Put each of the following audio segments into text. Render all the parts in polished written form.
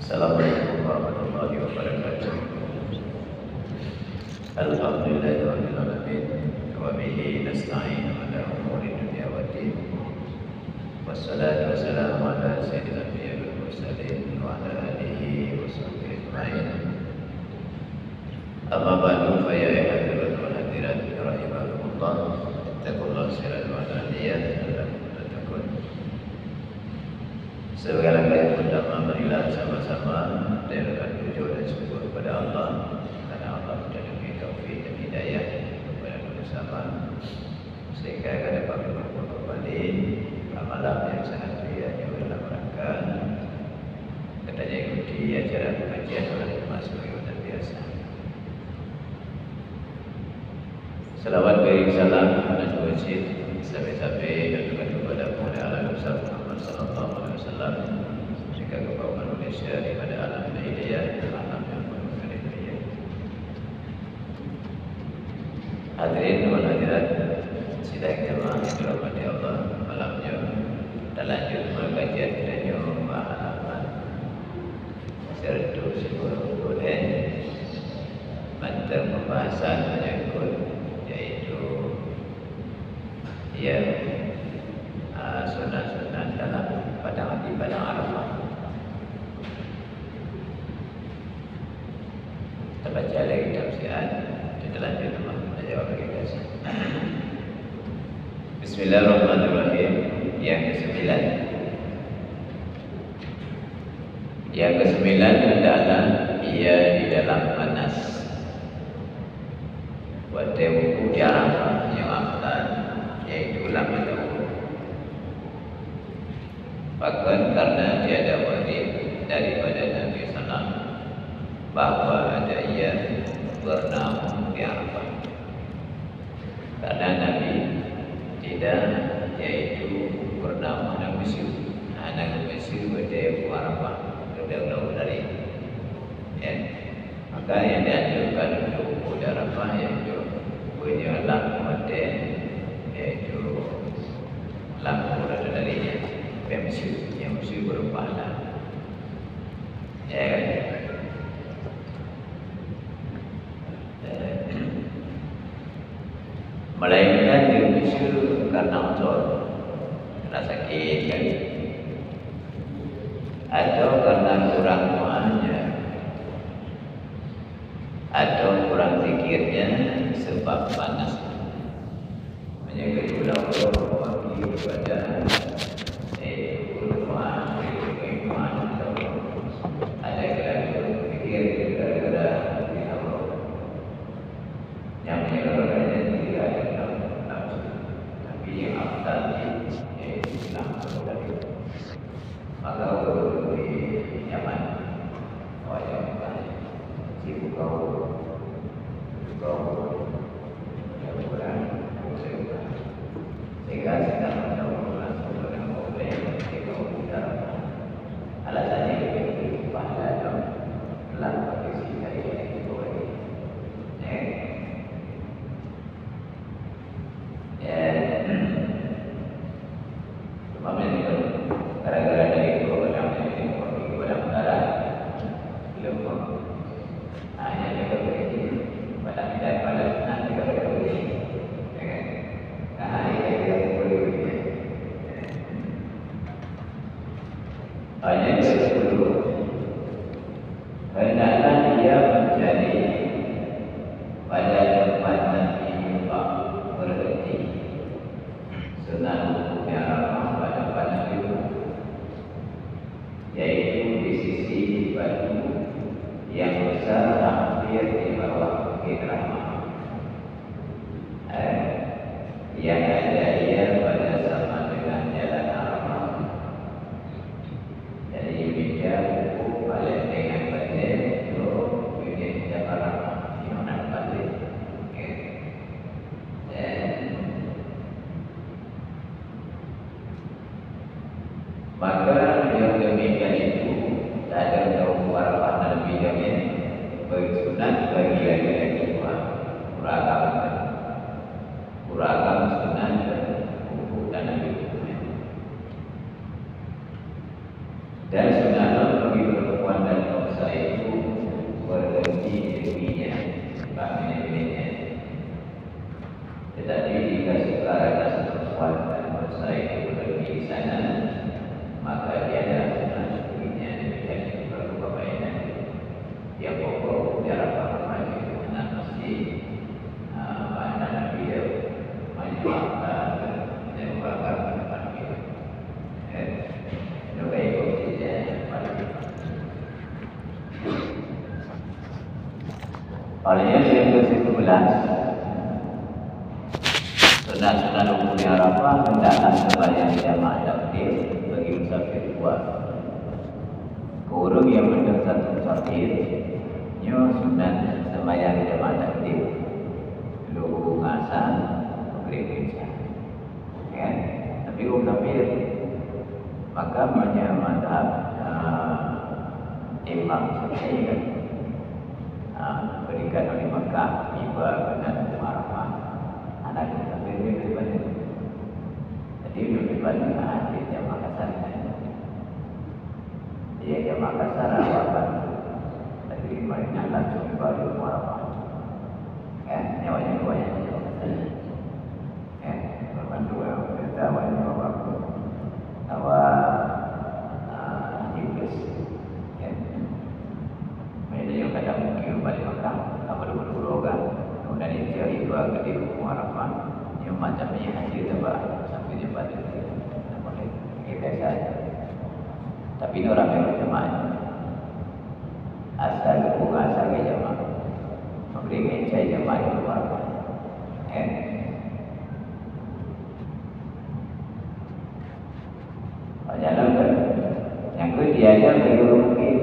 Assalamualaikum warahmatullahi wabarakatuh. Alhamdulillahirabbil alamin wa bihi nasta'in ala umuri dunya waddin. Wassalatu wassalamu ala sayyidil anbiya'i wal mursalin wa ala alihi wa sahbihi ajma'in. Amma ba'du fa ya ayyuhal wal hadirat rahimakumullah. Taqullaha sirran wa alaniyan la'allakum tattaqun. Segala yang pertama marilah sama-sama menyerahkan wujud dan syukur kepada Allah, karena Allah sudah memberi taufik dan hidayah kepada kita bersama, sehingga kita dapat berkumpul kembali malam yang sangat mulia dalam rangka katanya ikuti acara pengajian oleh termasuk yang biasa. Selawat beri salam dan wajib sampai-sampai dan juga kepada Muhammad Muhammad sallallahu alaihi wasallam, jika kebawa Indonesia daripada alam hidayah dan alam yang penuh hidayah. Hadirin wal hadirat sidang jemaah yang dirahmati Allah, malamnya dan lanjut mengajian kita halaman serta sebelum boleh tentang pembahasan menyangkut yaitu sunat-sunat dalam padang Arafah. Kita baca lagi tafsiran, kita lanjut menjawab lagi guys. Bismillahirrahmanirrahim. Yang ke-9. Yang ke-9 adalah ia di dalam panas. Waktu wukuf di Arafah yang afdal yaitu lama dahulu. Bahkan karena tiada wajib daripada Nabi SAW bahawa ada ia bernaung di Arafah. Karena Nabi tidak yaitu bernaung anak Mesir. Anak Mesir berjaya Arafah kedua dari maka yang dianjurkan untuk wukuf di Arafah yaitu punya mati yaitu lampu darinya yang mesti berpahala. Ya kan? Melainkan di Mesir karena uzur, karena sakit kan, atau karena kurang doanya, atau kurang zikirnya sebab panas. Menjaga ulama bagi kepada bersunat bagi Olehnya yang ke-11 sunat-sunat rukun Arafah hendaklah sembahyang jamaah takbir bagi musafir luar. Kurung yang mendengar satu musafir nyo sunat sembahyang jamaah takbir luhur asar maghrib isya. Ya, tapi musafir maka banyak mazhab Imam Syafi'i kan berikan oleh Mekah tiba dan Arafah anak musafir dia daripada jadi dia daripada dia jamaah kasar dia jamaah kasar awakan tapi mereka langsung baru Arafah kan nyawanya jamaah kasar kan berbantu kita awalnya waktu awal Iblis ya mereka yang kadang mungkin balik Mekah apa dulu kan kemudian dia cari dua ke di Arafah yang macamnya haji tebak sampai dia balik boleh kita saja tapi ini orang yang berjemaah asal bukan asal jemaah memberi saya jemaah di Arafah jalan kan yang kedua dia aja bagi orang mungkin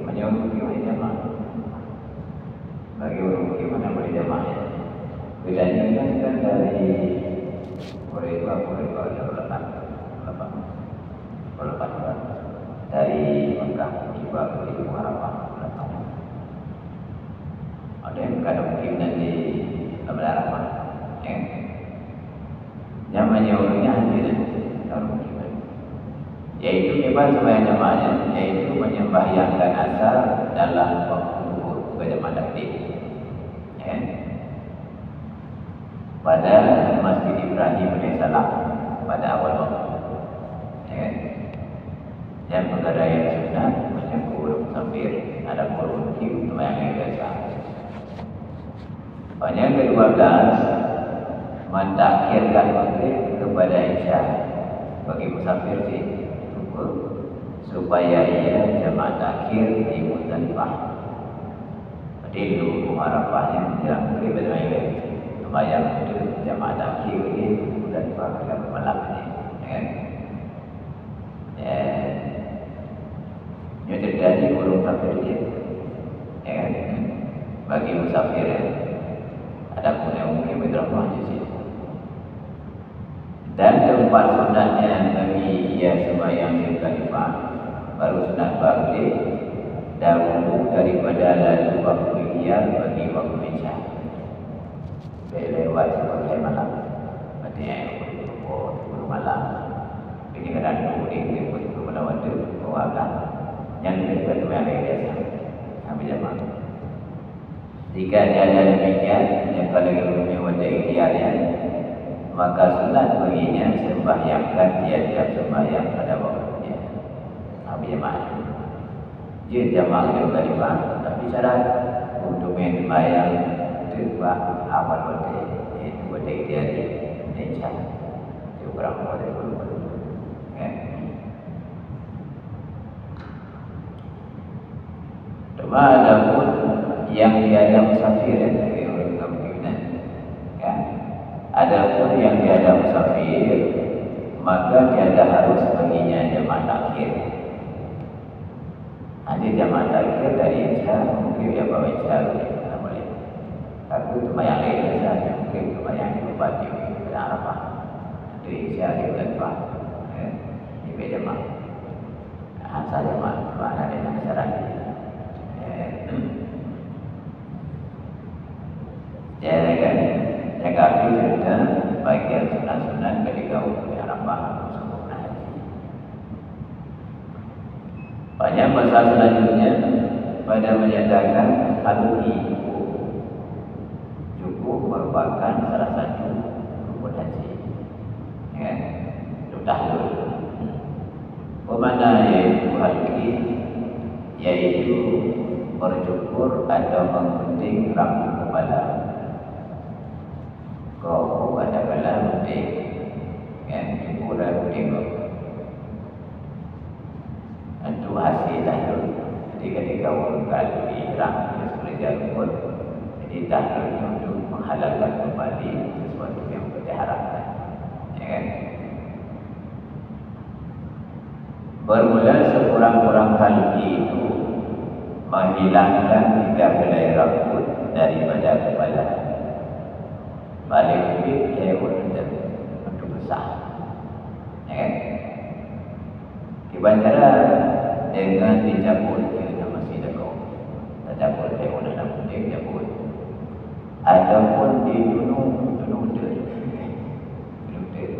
menyuruh mungkin jemaah bagi orang mungkin mana boleh jemaah bedanya kan dari boleh lepas dari Mekah tiba ke Arafah lepas ada yang kadang mungkin nanti lepas Arafah namanya orangnya hadir orang mungkin yaitu memang sembahyang jamaahnya yaitu menyembahyangkan asar dalam waktu zuhur berjamaah takbir pada Masjid Ibrahim AS pada awal waktu yang perkara yang sunat menyebut musafir ada kurun kim sembahyang yang biasa yang ke-12 mentakhirkan maghrib kepada isya bagi musafir sih supaya ia jamaah takhir di Muzdalifah. Jadi dulu Arafah yang menjelang maghrib dan maghrib sembahyang itu jamaah takhir di Muzdalifah pada malam ini. Ini terjadi burung musafir dia. Bagi musafir ada pun yang mungkin berjamaah di sini. Dan tempat sunatnya bagi ia sembahyang di Muzdalifah baru sunat baghdad dahulu daripada lalu waktu ikhtiar bagi waktu isya lewat sebagai malam artinya sepuluh malam ini kadang kemudian ikut kepada waktu kewablah yang diberikan yang biasa sampai jamaah jika ada demikian yang kalau rumahnya wajah ikhtiarnya maka sunat baginya sembahyangkan tiap-tiap sembahyang pada waktunya. Habis jemaah. Dia jamaah di Muzdalifah, tapi syarat untuk sembahyang itu awal waktu itu waktu dia di Indonesia. Itu kurang boleh dulu. Cuma ada pun yang tiada musafir dari orang kemungkinan. Adapun yang tiada musafir maka tiada harus baginya jamaah takhir. Ada jamaah takhir dari isya mungkin dia bawa isya tidak boleh. Tapi sembahyang lain saja mungkin sembahyang di Bati pada Arafah. Dari isya di Muzdalifah. Ini jamaah. Asal jamaah ada yang syarat. Jadi kan jaga juga bagian sunat-sunat ketika untuk Arafah sempurna haji. Banyak masalah selanjutnya pada menyatakan halui cukup merupakan salah satu rukun haji. Itu tahlul. Pemana yaitu halui yaitu bercukur atau menggunting rambut kepala. Kau ada kala gunting yang pura gunting itu hasil tahlul. Jadi ketika orang kali ihram seperti jalur Jadi tahlul itu untuk menghalalkan kembali sesuatu yang diharamkan. Ya kan? Bermula sekurang-kurang hal itu menghilangkan 3 helai rambut daripada kepala. Balik lebih hewan untuk besar. Ya kan? Dibacara dengan dicabut kita masih dekat. Tercabut hewan dan putih cabut. Ataupun dibunuh dia.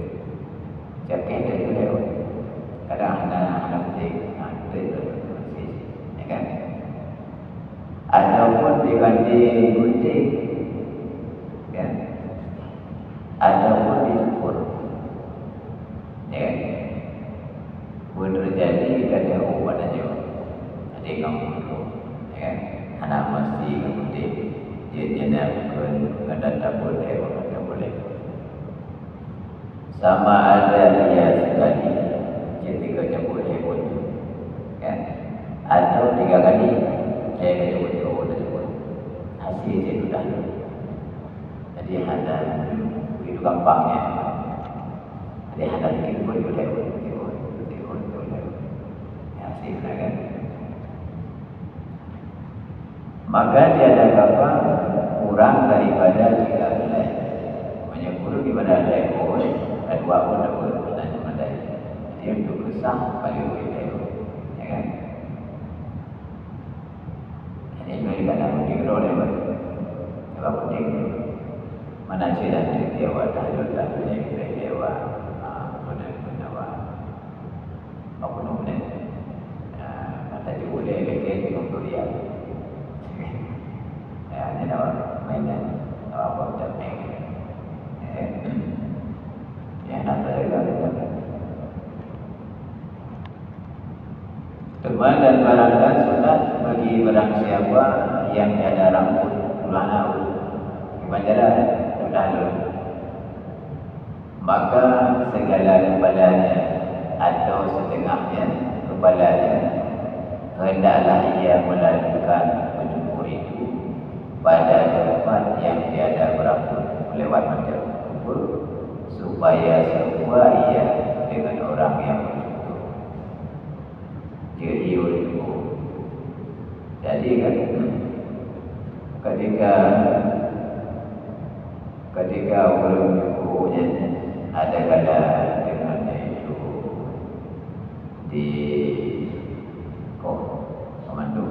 Cakap dia hewan. Kadang anak putih masih, ya kan? Ataupun diganti gunting, kan? Ataupun dicukur, ya kan? Boleh terjadi pada ubat aja, ada kamu dulu, ya kan? Anak mesti gunting, dia jenam kadang tak boleh, kadang tak boleh. Sama ada dia sekali, ketika jemput hewan, kan? Atau 3 kali, saya jemput hewan. Hasil itu dah. Jadi ada itu gampangnya. Jadi ada sedikit pun boleh hewan. Hasil kan. Maka dia ada apa? Kurang daripada 3 helai. Menyebut daripada ekor, 2 pun dapat katanya mandai. Dia untuk besar paling boleh, ya kan? Jadi mereka nak penting role apa? Apa penting? Mana sih dah dia awak dah dia awak mana awak apa namanya? Kata dia boleh lagi untuk dia. Ya, ni awak mainan awak macam ni. Ya, nak terlalu. Teman dan barangkan sunat bagi barang siapa yang ada rambut ulana kebanjara lalu, maka segala kepalanya atau setengahnya kepalanya hendaklah ia melakukan pencukur itu pada tempat yang tiada berambut lewat mata kubur supaya semua ia dengan orang yang jadi kan ketika orang nyukurnya ada kala dengan itu di pemandu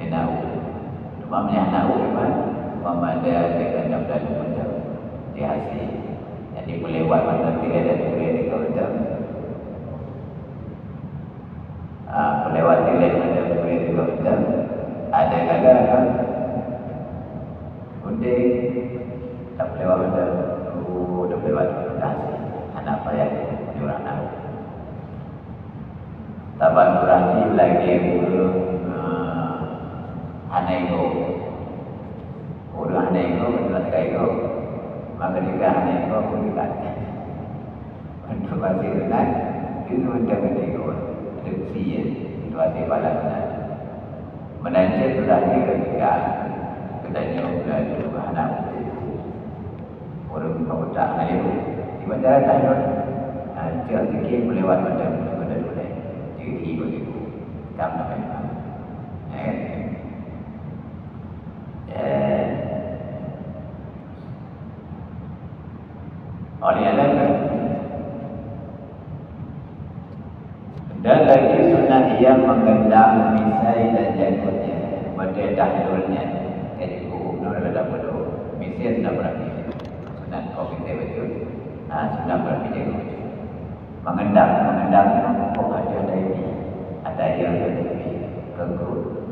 nau namanya nau kan memada dengan dan benda di hasil jadi melewat mana tidak ada boleh di kota melewati mana boleh di kota ada kala kan gunting tak lewat dah lewat dah anak apa ya orang tahu taban berani lagi anego orang anego adalah kayu maka jika anego pun dikatakan untuk masih renat itu macam anego ada usia itu masih balas menanjak berani ketika katanya itu anak orang kota ayo di bandara Thailand dia fikir melewat macam benda boleh dia hidup itu kam namanya oleh alam dan lagi sunat ia menggendam misai dan janggutnya pada tahlulnya jadi hukum dalam bodoh misai sudah berapa dan kau kita betul, sudah berpikir mengendam, kau ada yang lebih keguru,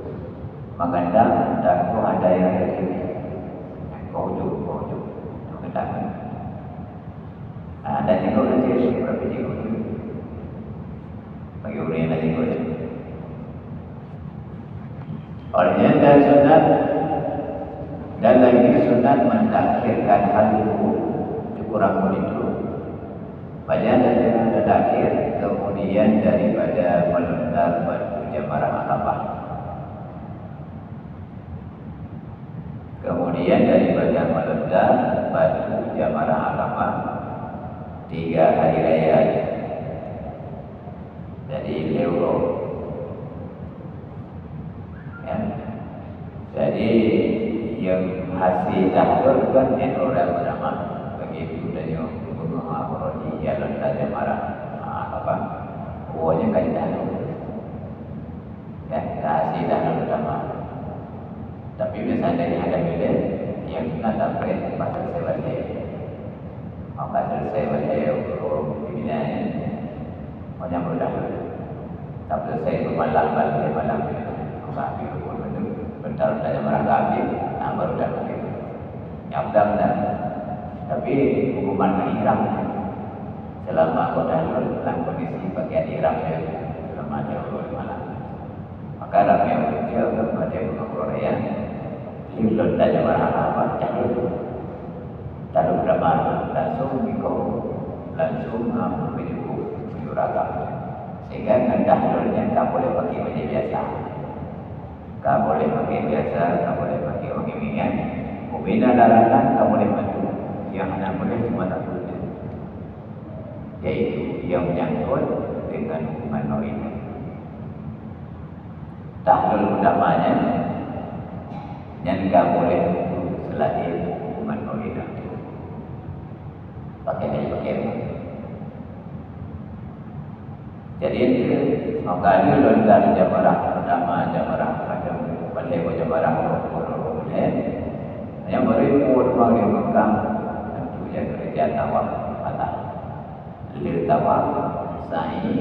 mengendam dan kau ada yang lebih kau ujung, mengendam. Dan juga nanti berpikir bagi orang yang lagi boleh. Olehnya dan sunat dan lagi sunat mentakhirkan hal itu kurang itu pada dan terakhir kemudian daripada melontar batu jamarah Arafah kemudian pada batu Jamrah Arafah 3 hari raya. Jadi euro. Ya. Jadi yang hasil tahlul kan orang bernama begitu dan yang gunung Arafah jalan Jamrah Arafah. Uangnya kan tahlul. Ya, hasil tahlul pertama. Tapi biasanya ada bila yang kita dapat pasal sebalik. Pasal sebalik pembinaan macam mudah. Tapi saya bermalam balik malam ini. Kami pun bentar saja merangkap baru dapat itu. Yang benar. Tapi hukuman ihram selama dalam kondisi bagian ihramnya selama jauh malam. Maka ramai orang kepada Korea Hilal saja berharap lalu berapa langsung langsung menyuragam sehingga tahlulnya tak boleh pakai baju biasa, tak boleh pakai biasa, tak boleh pakai wangi-wangian. Membina larangan tak boleh maju, yang hanya boleh cuma satu, yaitu yang menyangkut dengan hukuman noina. Tahlul utamanya yang tidak boleh selain hukuman noina. Pakai. Jadi makanya lontar Jamrah pertama Jamrah macam balik Jamrah boleh. Yang beribu di Mekah tentunya kerja tawaf fatah. Lil tawaf sa'i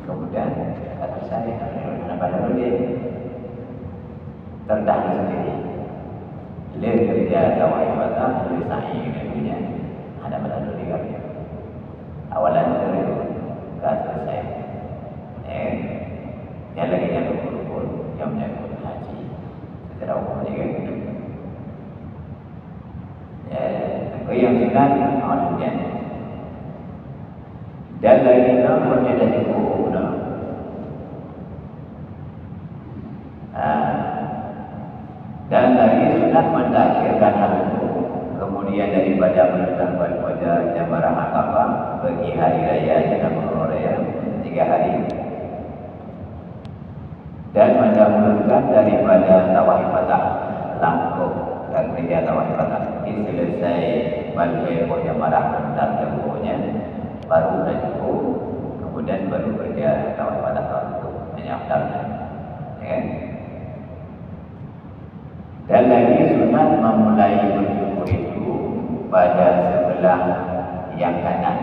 kemudian kata saya pada dia tertahan sendiri. Lil kerja tawaf fatah lil sa'i tentunya ada pada dia. Awalan dari selesai. Yang lagi yang berkumpul yang menyangkut haji secara umumnya kan. Yang sunat maksudnya dan lagi namanya dari kuda. Dan lagi sunat mendakwahkan hal itu. Kemudian daripada menetapkan pada Jamrah Arafah bagi hari raya Jamrah Raya 3 hari. Dan mendahulukan daripada tawaf ifadah langsung dan kerja tawaf ifadah selesai balik Jamrah dan semuanya baru maju kemudian baru kerja tawaf ifadah itu menyaftarnya. Ya. Dan lagi sunat memulai berjumpa itu pada sebelah yang kanan.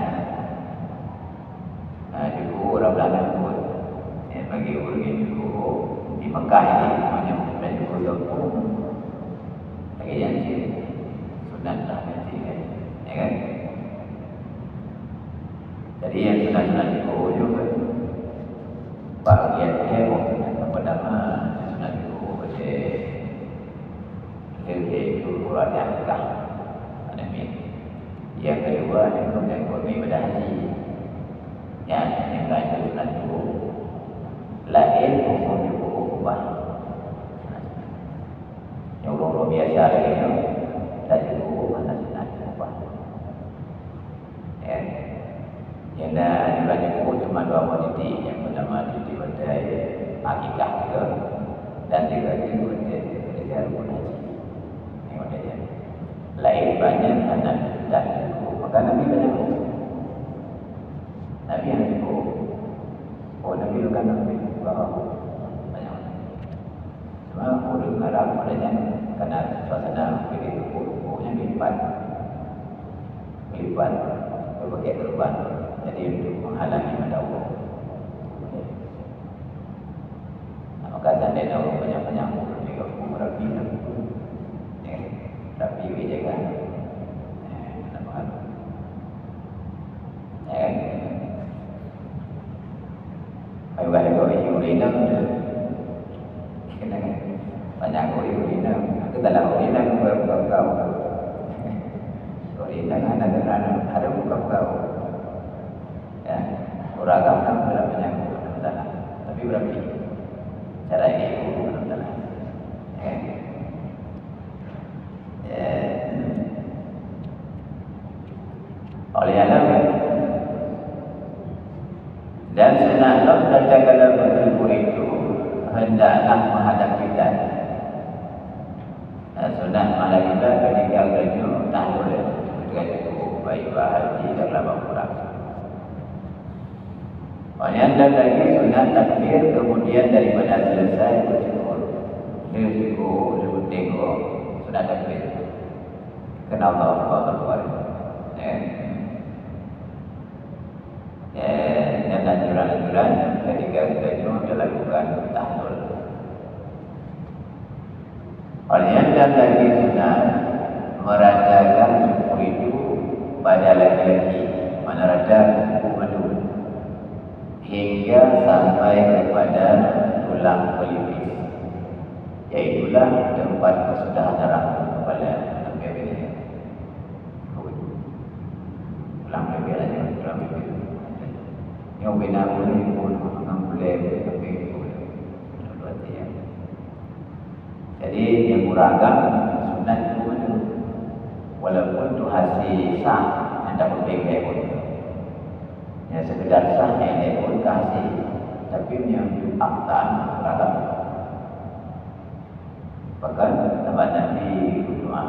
Juga orang Belanda pun bagi orang yang juga di Mekah ini menyebutkan juga lembut. Lagi yang sunat lah nanti kan. Ya kan? Jadi yang sunat-sunat juga bagiannya yang pertama sunat juga itu Quran yang Mekah. Yang kedua yang kemudian ibadah haji. Yang lain sunat juga lain hukum juga ubah. Yang orang biasa lagi dan juga mana sunat ubah. Yang dah juga cuma 2 wanita. Yang pertama cuti pada akikah juga dan juga kerja rukun haji. Lain banyak anak dan maka Nabi banyak Nabi yang Nabi bukan Nabi banyak cuma orang Arab adanya karena suasana begitu yang melipat berbagai teruban jadi untuk menghalangi Allah. Maka seandainya orang banyak juga Rabi tapi dijaga. Ayuh kau yurina, kena banyak kau yurina. Aku tak tahu yurina bukan kau. Yurina ada bukan kau. Ya, orang agama dalam banyak dalam. Tapi berapa cara ini bukan dalam. senang kalau bersyukur itu hendaklah menghadap kita. Sunat menghadap kita ketika kerja tak boleh ketika itu baik haji dan lama kurang. Dan lagi sunat takbir kemudian daripada selesai bersyukur. Bersyukur tengok sunat takbir. Kenapa Allah Akbar? Dan anjuran-anjuran ketika kita melakukan tahlul. Dan lagi sunat meratakan syukur itu pada laki-laki, meneraja kuku madu hingga sampai kepada tulang pelipis, iaitulah tempat kesudahan darah kepala sampai ini. Tulang pelipis aja, tulang pelipis. Yang benar boleh pun boleh tapi dua tiap. Jadi yang beragam sunat itu madu, walaupun itu hasil sah yang tak boleh pun. Ya sekedar sah yang pun kasih, tapi yang afdal beragam. Bahkan tempat Nabi berdoa,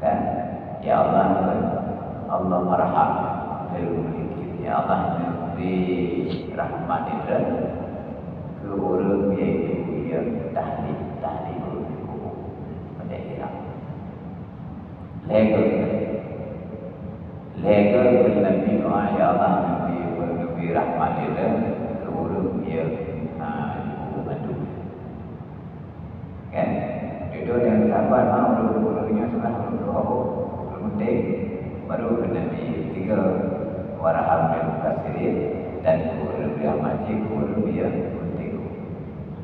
kan? Ya Allah, Allah marham ya Allah beri rahmat itu ke orang yaitu yang tahlil pada Iraq. Lega Nabi doa ya Allah beri rahmat itu ke orang yang bantu. Kan? Itu yang sahabat mahu orang-orangnya sudah berdoa penting baru Nabi tiga waraham yang kasirin dan guru yang majib guru yang penting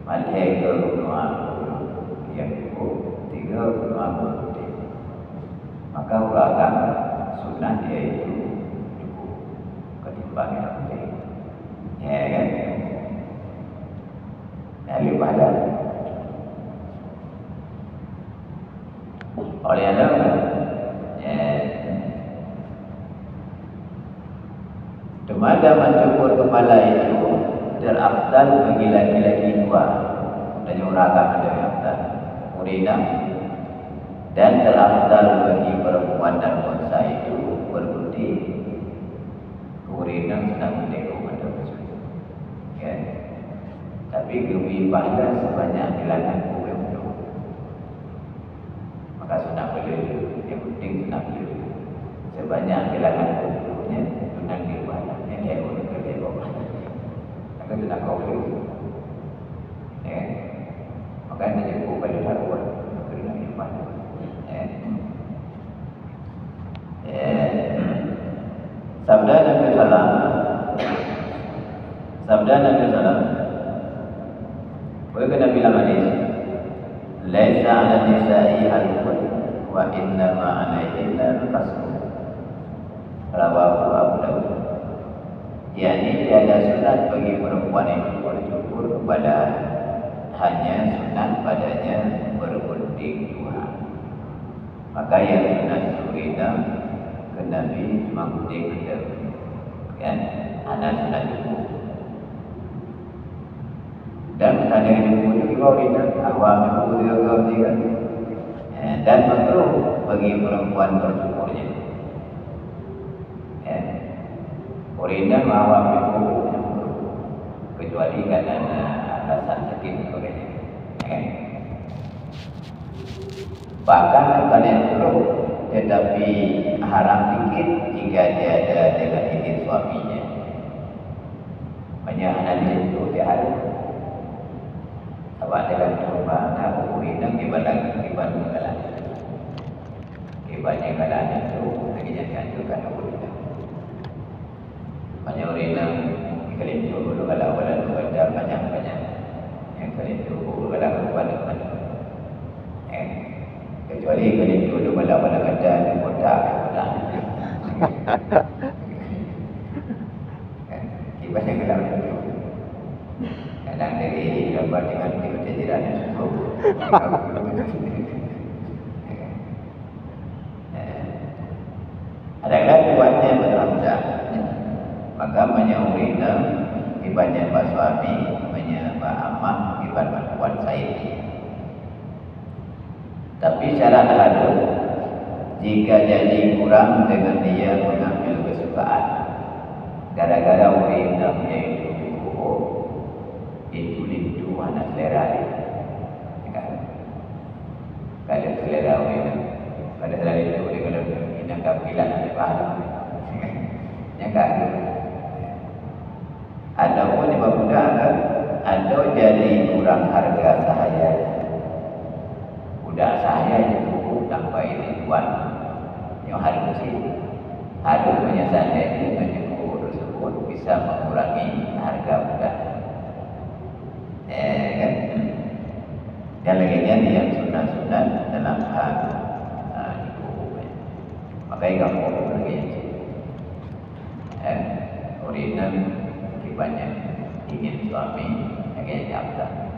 malai guru doa yang cukup tiga doa penting maka ulagam sunnah dia itu cukup ketimbang yang penting ya kan daripada oleh Allah Maka mencukur kepala itu terafdal bagi laki-laki dua dan uragam ada yang afdal urina dan terafdal bagi perempuan dan wanita itu bergunting urina sedang menengok pada ya. Tapi lebih pahala sebanyak bilangan yang itu maka sudah boleh yang penting sudah boleh sebanyak bilangan nya sudah dibuat akan tidak kau boleh, maka ini cukup pada haruan kerana iman. Sabda Nabi Sallam, boleh kena bilang hadis, laisa ala nisa'i halqun wa inna ma alaihinna qasm. Rawahu Abu Dawud. yakni tiada sunat bagi perempuan itu bersyukur kepada hanya sunat padanya bergunting dua. Maka yang sunat surina ke Nabi cuma gunting saja, kan? Anak sunat cukup. Dan ada yang cukup juga urina awam cukup juga. Dan makruh bagi perempuan bersyukurnya. Urina awam cukup kecuali karena alasan sakit sebagainya. Bahkan kalian perlu, tetapi haram sedikit jika dia ada dengan izin suaminya. Banyak anak itu dia harus. Awak dalam rumah nak urina kibalan kalan. Kibalnya kalan itu lagi jangan kan urina. Banyak urina kalian dulu kalau ada banyak yang kalian dulu kalau banyak. Kecuali kalian dulu kalau ada di kota. Ibadah kalau itu. Kadang dari gambar dengan kita jiran yang cukup. Adakah kuatnya berhamzah? Maka banyak urina banyak Pak suami, banyak Pak Amah, banyak Puan Saidi. Tapi secara halus, jika jadi kurang dengan dia mengambil kesukaan, gara-gara urinnya itu dikukuh, itu lindu anak selera dia. Kalau selera urinnya, kalau selera itu dia kalau ini kapilan ada paham, yang kaki. Ada pun yang muda ada jadi kurang harga sahaya. Budak saya itu tanpa izin tuan yang harus punya sandai dengan jemput tersebut bisa mengurangi harga budak. Kan? Dan lainnya yang sunat-sunat dalam hal itu. Makanya kamu lagi original banyak ingin suami, akhirnya jabatan.